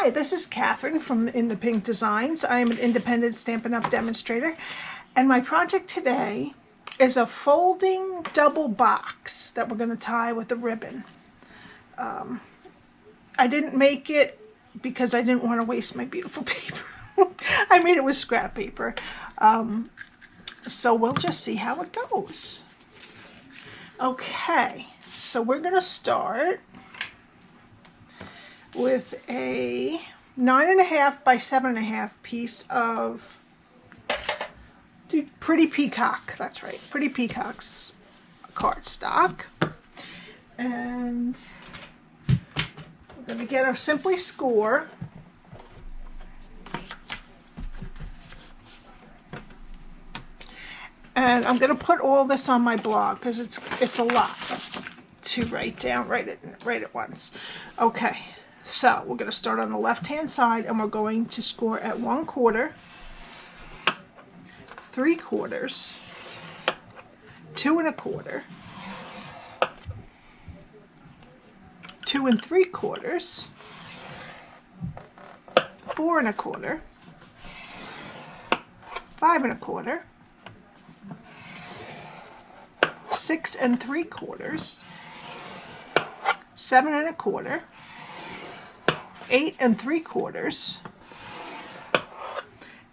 Hi, this is Catherine from In the Pink Designs. I am an independent Stampin' Up! Demonstrator, and my project today is a folding double box that we're going to tie with a ribbon. I didn't make it because I didn't want to waste my beautiful paper. I made it with scrap paper. So we'll just see how it goes. Okay, so we're going to start with a 9.5 by 7.5 piece of Pretty Peacock. That's right, Pretty Peacock's cardstock. And we're going to get our Simply Score. And I'm going to put all this on my blog because it's a lot to write down right at once. Okay. So we're going to start on the left-hand side, and we're going to score at 1/4, 3/4, 2 1/4, 2 3/4, 4 1/4, 5 1/4, 6 3/4, 7 1/4. 8 3/4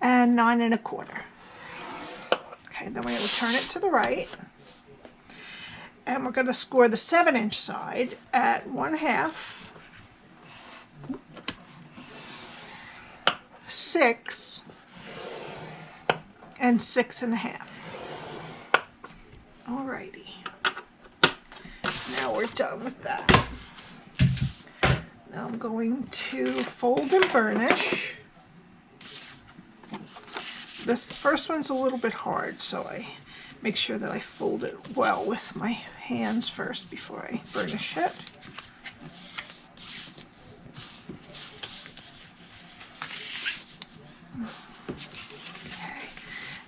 and 9 1/4. Okay, then we're going to turn it to the right, and we're going to score the 7-inch side at 1/2, 6, and 6 1/2. Alrighty, now we're done with that. Now I'm going to fold and burnish. This first one's a little bit hard, so I make sure that I fold it well with my hands first before I burnish it. Okay,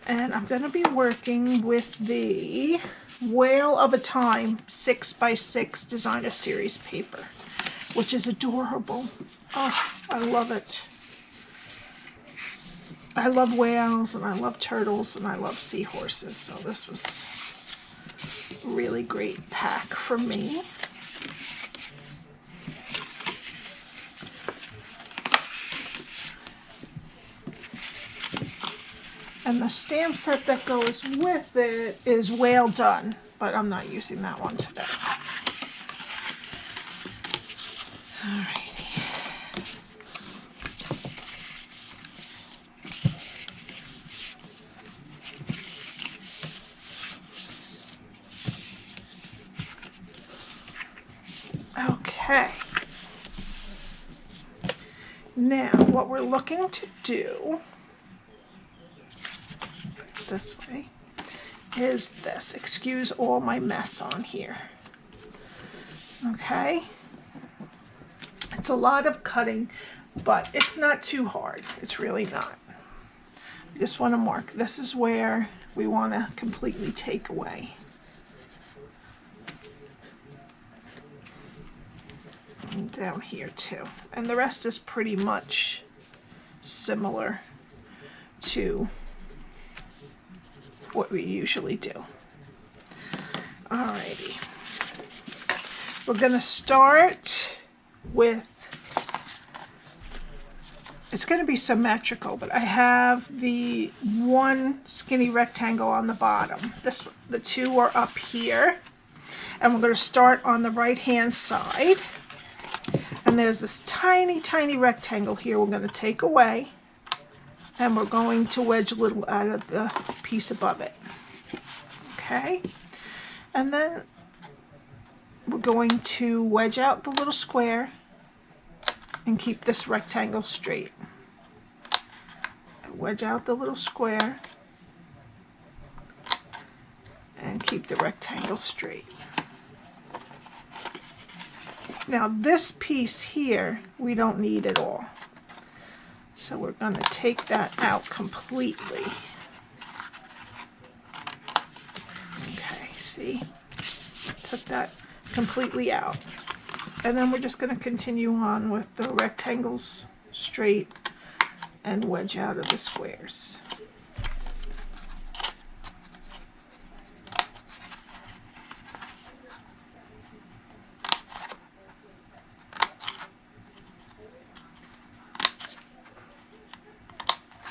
and I'm going to be working with the Whale of a Time 6 by 6 Designer Series paper, which is adorable. Oh, I love it. I love whales, and I love turtles, and I love seahorses, so this was a really great pack for me. And the stamp set that goes with it is Whale Done, but I'm not using that one today. Alrighty. Okay. Now, what we're looking to do this way is this. Excuse all my mess on here. Okay. It's a lot of cutting, but it's not too hard. It's really not. I just want to mark. This is where we want to completely take away. And down here too. And the rest is pretty much similar to what we usually do. Alrighty. We're going to start with, it's going to be symmetrical, but I have the one skinny rectangle on the bottom. The two are up here, and we're going to start on the right hand side, and there's this tiny rectangle here we're going to take away, and we're going to wedge a little out of the piece above it. Okay, and then we're going to wedge out the little square and keep this rectangle straight. Wedge out the little square and keep the rectangle straight. Now this piece here we don't need at all, so we're going to take that out completely. Okay, see? Took that completely out. And then we're just going to continue on with the rectangles straight and wedge out of the squares.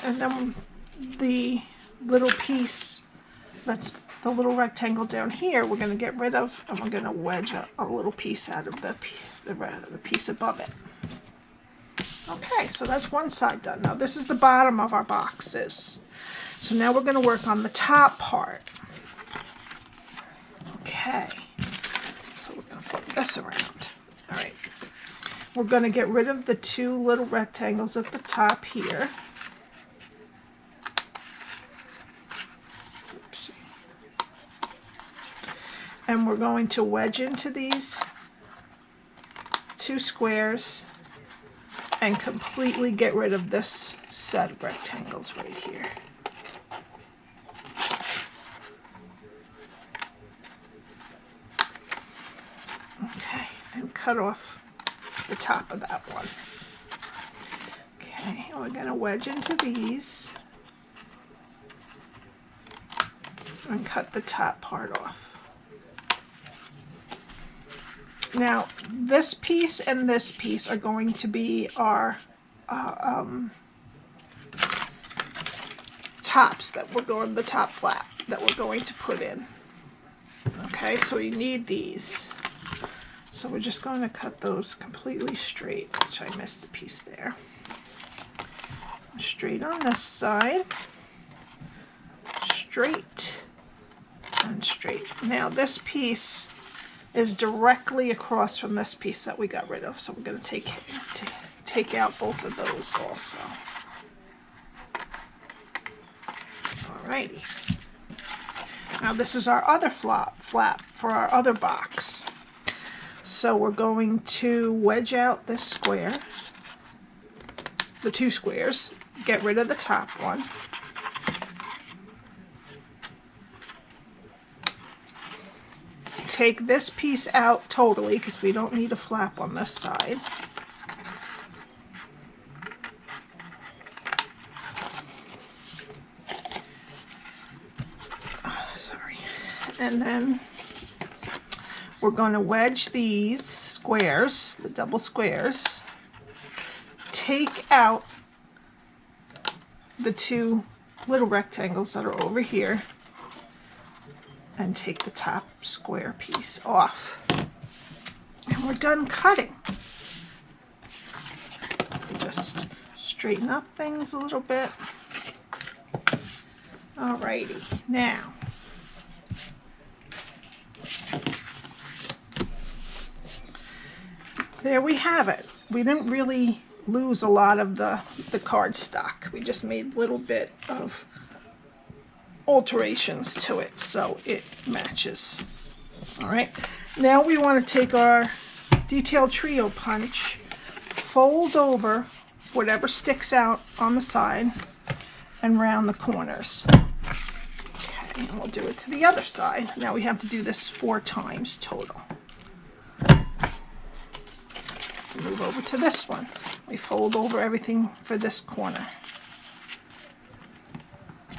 And then the little piece, that's the little rectangle down here, we're going to get rid of, and we're going to wedge a little piece out of the piece above it. Okay, so that's one side done. Now this is the bottom of our boxes. So now we're going to work on the top part. Okay, so we're going to flip this around. All right, we're going to get rid of the two little rectangles at the top here. And we're going to wedge into these two squares and completely get rid of this set of rectangles right here. Okay, and cut off the top of that one. Okay, and we're going to wedge into these and cut the top part off. Now, this piece and this piece are going to be our tops that we're going, the top flap that we're going to put in. Okay, so you need these. So we're just going to cut those completely straight, which I missed a piece there. Straight on this side, straight and straight. Now this piece is directly across from this piece that we got rid of, so we're going to take out both of those also. Alrighty. Now this is our other flap for our other box. So we're going to wedge out this square, the two squares, get rid of the top one. Take this piece out totally because we don't need a flap on this side. Sorry. And then we're going to wedge these squares, the double squares, take out the two little rectangles that are over here, and take the top square piece off. And we're done cutting. Just straighten up things a little bit. Alrighty, now there we have it. We didn't really lose a lot of the cardstock. We just made a little bit of alterations to it so it matches. All right, now we want to take our detailed trio punch, fold over whatever sticks out on the side and round the corners. Okay, and we'll do it to the other side. Now we have to do this 4 times total. Move over to this one. We fold over everything for this corner.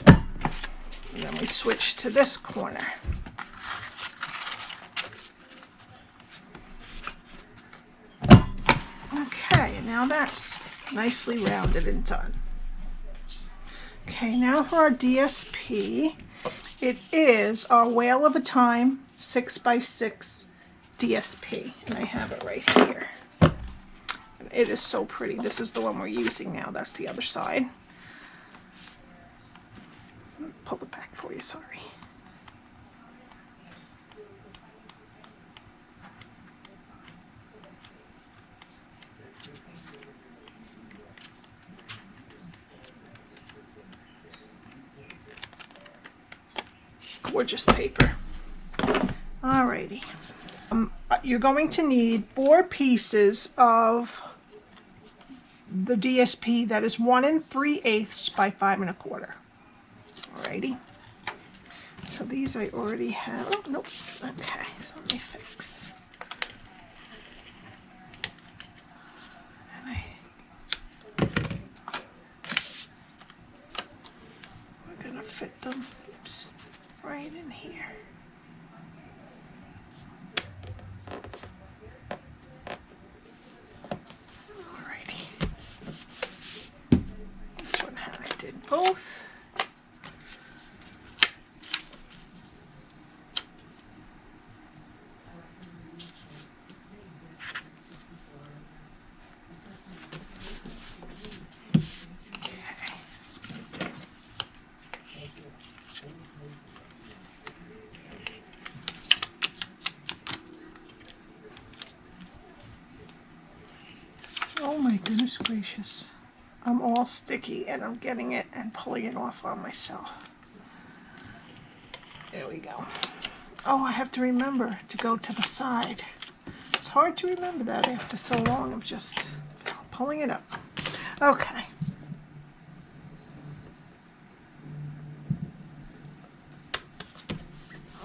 And then we switch to this corner. Okay, now that's nicely rounded and done. Okay, now for our DSP. It is our Whale of a Time 6x6 DSP, and I have it right here. It is so pretty. This is the one we're using now. That's the other side. Pull it back for you, sorry. Gorgeous paper. Alrighty. You're going to need 4 pieces of the DSP that is 1 3/8 by 5 1/4. Alrighty. So these I already have. Oh, nope. Okay. So let me fix. And them, oops, right in here. Alrighty. This one I did both. Oh my goodness gracious. I'm all sticky and I'm getting it and pulling it off on myself. There we go. Oh, I have to remember to go to the side. It's hard to remember that after so long of just pulling it up. Okay.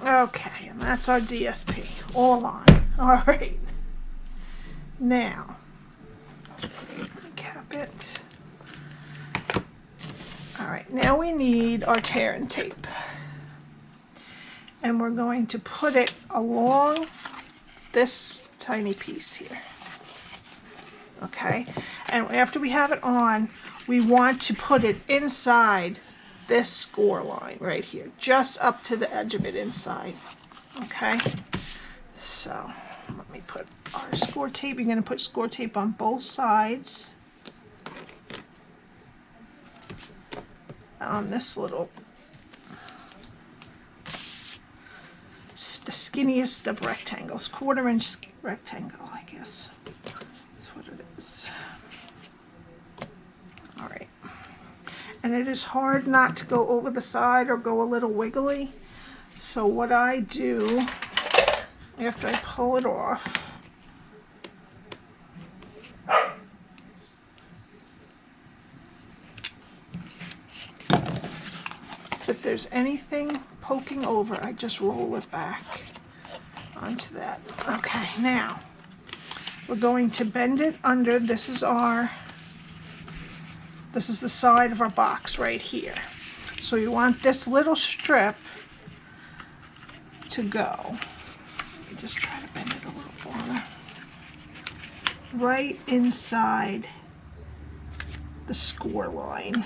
Okay, and that's our DSP all on. All right. Now, cap it. All right, now we need our tear and tape. And we're going to put it along this tiny piece here. Okay, and after we have it on, we want to put it inside this score line right here, just up to the edge of it inside. Okay, so let me put our score tape. You're going to put score tape on both sides. On this little, the skinniest of rectangles, 1/4 inch rectangle, I guess. That's what it is. All right. And it is hard not to go over the side or go a little wiggly. So what I do after I pull it off, if there's anything poking over, I just roll it back onto that. Okay, now we're going to bend it under. This is the side of our box right here. So you want this little strip to go. Let me just try to bend it a little farther. Right inside the score line.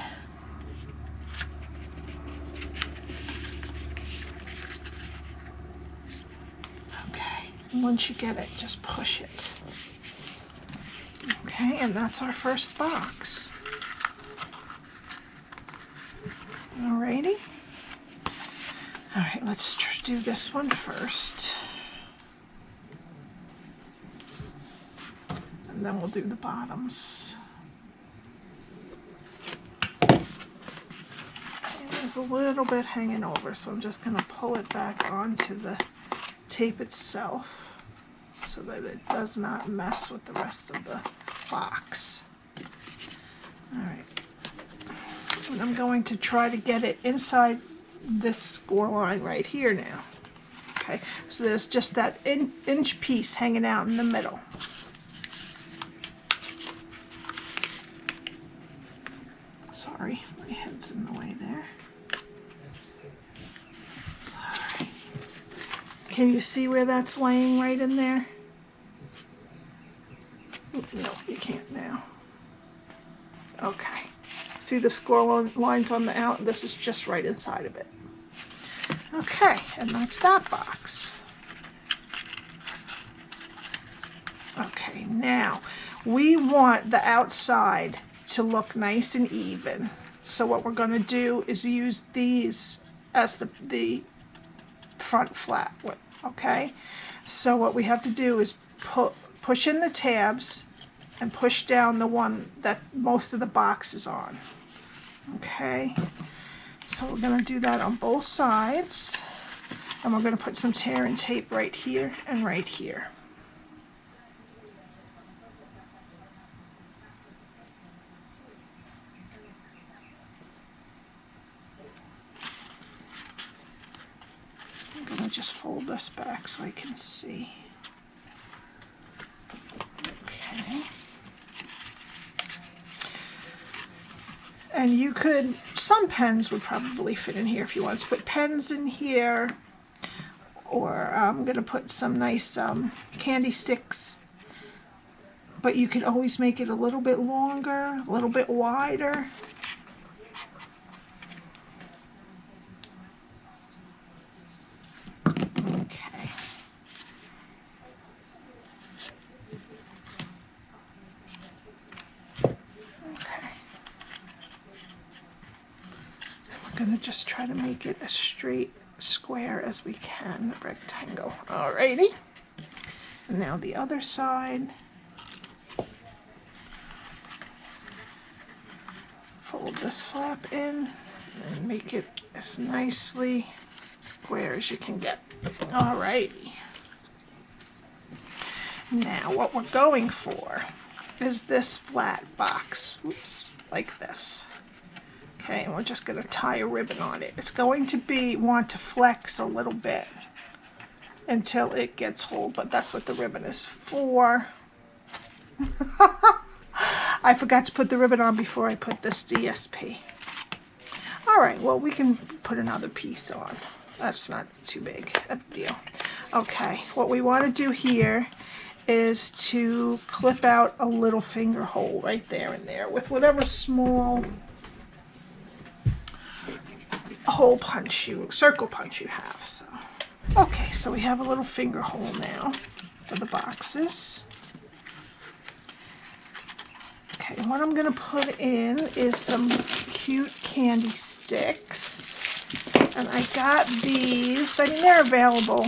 Once you get it, just push it. Okay, and that's our first box. Alrighty. Alright, let's do this one first. And then we'll do the bottoms. Okay, there's a little bit hanging over, so I'm just going to pull it back onto the tape itself so that it does not mess with the rest of the box. Alright, and I'm going to try to get it inside this score line right here now. Okay, so there's just that inch piece hanging out in the middle. Sorry, my head's in the way there. Alright, can you see where that's laying right in there? No, you can't now. Okay. See the score lines on the out? This is just right inside of it. Okay, and that's that box. Okay, now we want the outside to look nice and even. So what we're going to do is use these as the front flap. Okay? So what we have to do is push in the tabs and push down the one that most of the box is on. Okay, so we're going to do that on both sides, and we're going to put some tear and tape right here and right here. I'm going to just fold this back so I can see. Okay. And you could, some pens would probably fit in here if you want to put pens in here, or I'm going to put some nice candy sticks. But you could always make it a little bit longer, a little bit wider. Okay. Going to just try to make it as straight square as we can, a rectangle. Alrighty. And now the other side. Fold this flap in and make it as nicely square as you can get. Alrighty. Now what we're going for is this flat box. Oops, like this. Okay, and we're just going to tie a ribbon on it. It's going to want to flex a little bit until it gets hold, but that's what the ribbon is for. I forgot to put the ribbon on before I put this DSP. All right, well, we can put another piece on. That's not too big a deal. Okay, what we want to do here is to clip out a little finger hole right there and there with whatever small hole punch circle punch you have. So okay, so we have a little finger hole now for the boxes. Okay, and what I'm going to put in is some cute candy sticks, and I got these. I mean, they're available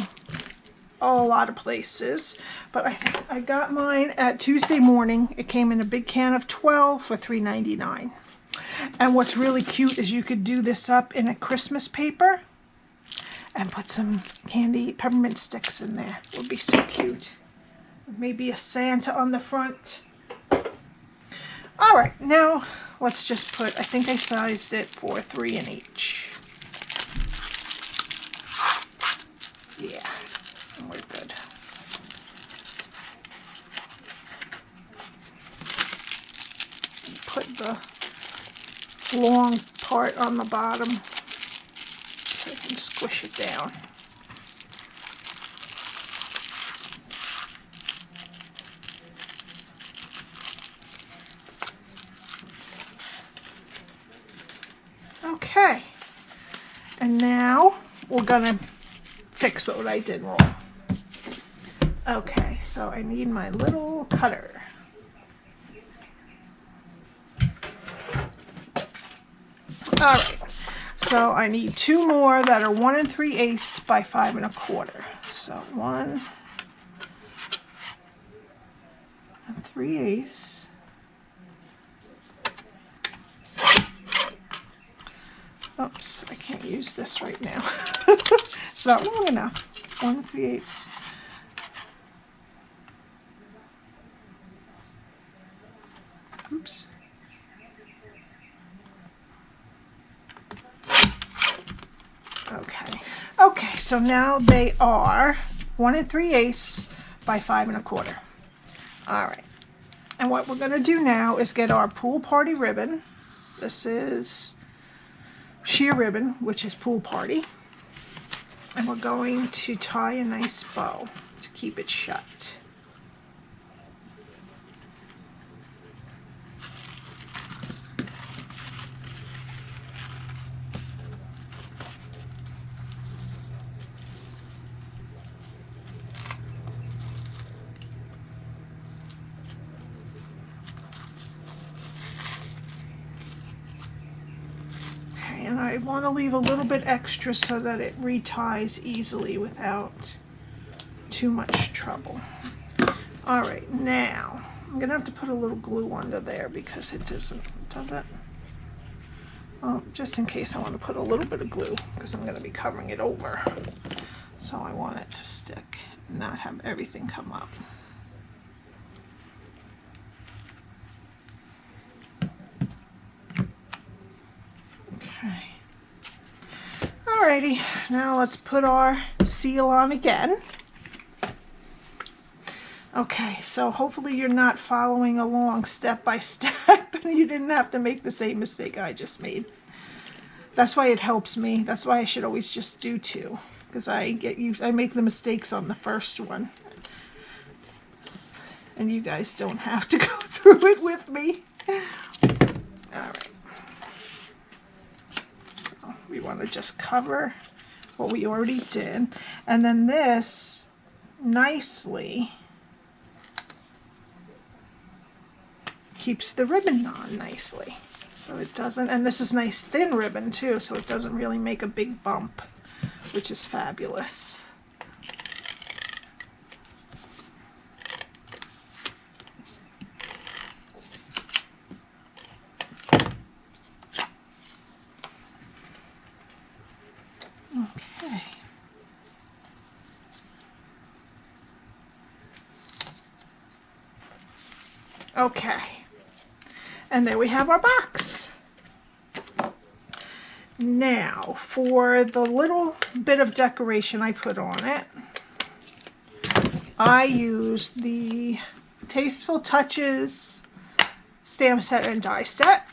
a lot of places, but I got mine at Tuesday Morning. It came in a big can of 12 for $3.99. And what's really cute is you could do this up in a Christmas paper and put some candy peppermint sticks in there. It would be so cute. Maybe a Santa on the front. All right, now let's just put, I think I sized it for 3 in each. Yeah, and we're good. Put the long part on the bottom so I can squish it down. Okay, and now we're gonna fix what I did wrong. Okay, so I need my little cutter. All right, so I need 2 more that are 1 3/8 by 5 1/4. So 1 3/8. Oops, I can't use this right now. It's not long enough. 1 3/8. Oops. Okay, so now they are 1 3/8 by 5 1/4. All right, and what we're going to do now is get our pool party ribbon. This is sheer ribbon, which is pool party, and we're going to tie a nice bow to keep it shut. And I want to leave a little bit extra so that it reties easily without too much trouble. All right, now I'm going to have to put a little glue under there because it doesn't, does it? Just in case I want to put a little bit of glue because I'm going to be covering it over. So I want it to stick and not have everything come up. Okay. Alrighty, now let's put our seal on again. Okay, so hopefully you're not following along step by step and you didn't have to make the same mistake I just made. That's why it helps me. That's why I should always just do 2, because I make the mistakes on the first one. And you guys don't have to go through it with me. Alright. So we want to just cover what we already did. And then this nicely keeps the ribbon on nicely. So it doesn't, and this is nice thin ribbon too, so it doesn't really make a big bump, which is fabulous. Okay. Okay. And there we have our box. Now, for the little bit of decoration I put on it, I used the Tasteful Touches stamp set and die set.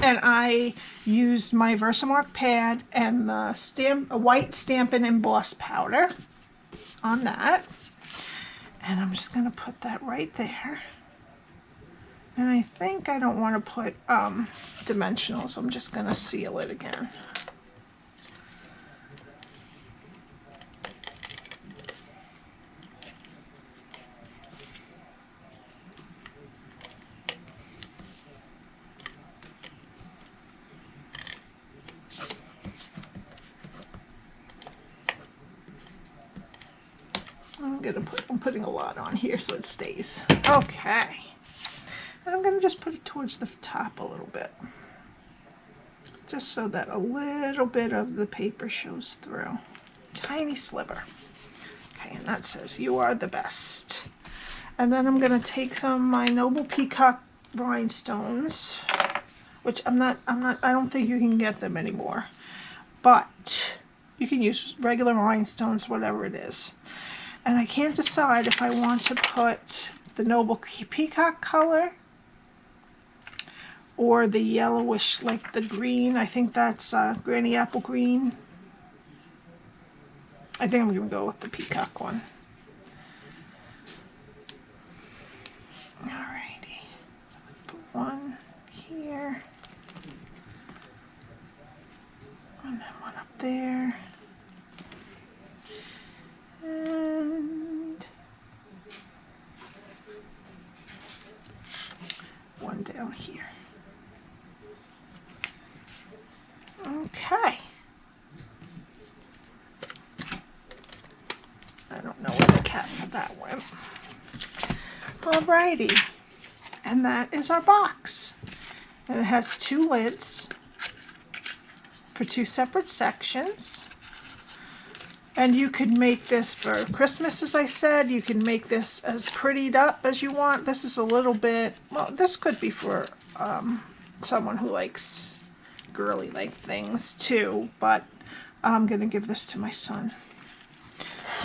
And I used my Versamark pad and the white Stampin' embossed powder on that. And I'm just going to put that right there. And I think I don't want to put dimensionals. I'm just going to seal it again. I'm putting a lot on here so it stays. Okay. And I'm going to just put it towards the top a little bit. Just so that a little bit of the paper shows through. Tiny sliver. Okay, and that says, "You are the best." And then I'm going to take some of my Noble Peacock rhinestones, which I don't think you can get them anymore. But you can use regular rhinestones, whatever it is. And I can't decide if I want to put the Noble Peacock color or the yellowish, like the green. I think that's Granny Apple Green. I think I'm going to go with the peacock one. Alrighty. Put one here. And then one up there. And one down here. Okay. I don't know where the cat for that went. Alrighty. And that is our box. And it has 2 lids for 2 separate sections. And you could make this for Christmas, as I said. You can make this as prettied up as you want. This is a little bit, well, this could be for someone who likes girly like things too, but I'm going to give this to my son.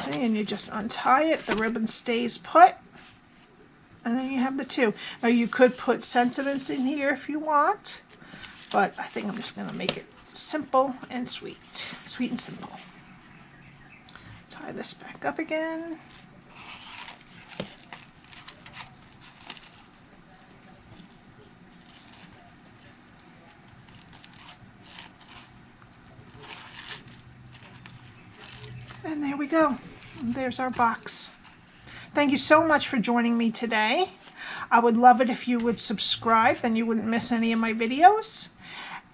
See, and you just untie it, the ribbon stays put, and then you have the 2. Now you could put sentiments in here if you want, but I think I'm just going to make it simple and sweet. Sweet and simple. Tie this back up again. And there we go. There's our box. Thank you so much for joining me today. I would love it if you would subscribe, then you wouldn't miss any of my videos.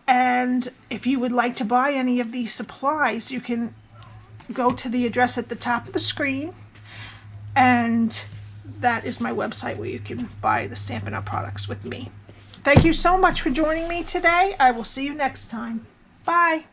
And if you would like to buy any of these supplies, you can go to the address at the top of the screen, and that is my website where you can buy the Stampin' Up! Products with me. Thank you so much for joining me today. I will see you next time. Bye.